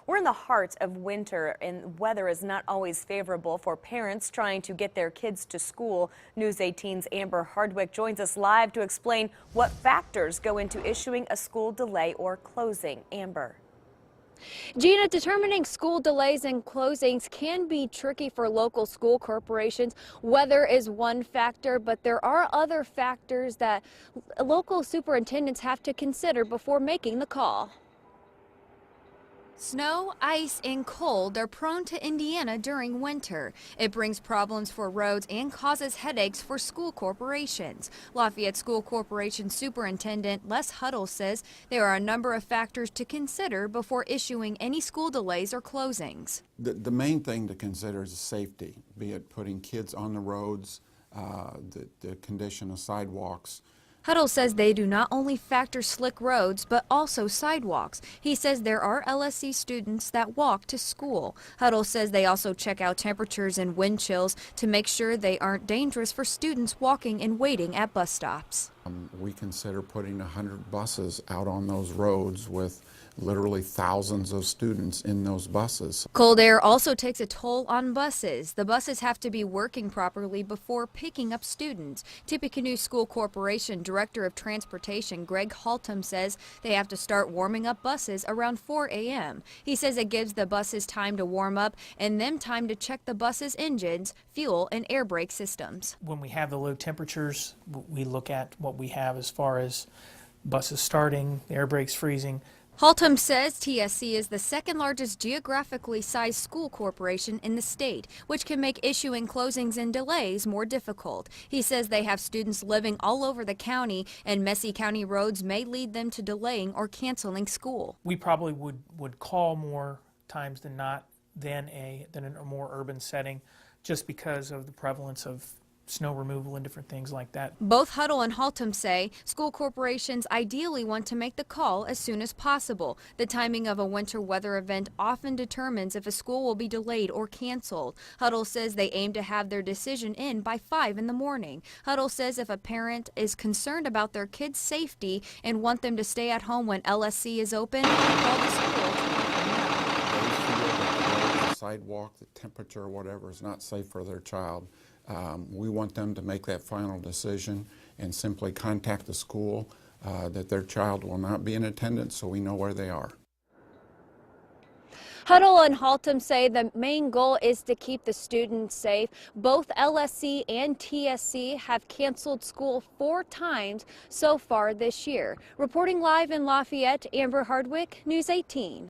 We're in the heart of winter and weather is not always favorable for parents trying to get their kids to school. News 18's Amber Hardwick joins us live to explain what factors go into issuing a school delay or closing. Amber. Gina, determining school delays and closings can be tricky for local school corporations. Weather is one factor, but there are other factors that local superintendents have to consider before making the call. Snow, ice, and cold are prone to Indiana during winter. It brings problems for roads and causes headaches for school corporations. Lafayette School Corporation Superintendent Les Huddle says there are a number of factors to consider before issuing any school delays or closings. The main thing to consider is safety, be it putting kids on the roads, the condition of sidewalks. Huddle says they do not only factor slick roads, but also sidewalks. He says there are LSC students that walk to school. Huddle says they also check out temperatures and wind chills to make sure they aren't dangerous for students walking and waiting at bus stops. We consider putting 100 buses out on those roads with literally thousands of students in those buses. Cold air also takes a toll on buses. The buses have to be working properly before picking up students. Tippecanoe School Corporation Director of Transportation Greg Haltom says they have to start warming up buses around 4 a.m. He says it gives the buses time to warm up and them time to check the bus's engines, fuel, and air brake systems. When we have the low temperatures, we look at what we have as far as buses starting, the air brakes freezing. Haltom says TSC is the second largest geographically sized school corporation in the state, which can make issuing closings and delays more difficult. He says they have students living all over the county, and messy county roads may lead them to delaying or canceling school. We probably would call more times than not than a more urban setting, just because of the prevalence of snow removal and different things like that. Both Huddle and Haltom say school corporations ideally want to make the call as soon as possible. The timing of a winter weather event often determines if a school will be delayed or canceled. Huddle says they aim to have their decision in by 5 in the morning. Huddle says if a parent is concerned about their kids' safety and want them to stay at home when LSC is open, call the school to let them know. The sidewalk, the temperature, whatever is not safe for their child. We want them to make that final decision and simply contact the school that their child will not be in attendance, so we know where they are. Huddle and Haltom say the main goal is to keep the students safe. Both LSC and TSC have canceled school 4 times so far this year. Reporting live in Lafayette, Amber Hardwick, News 18.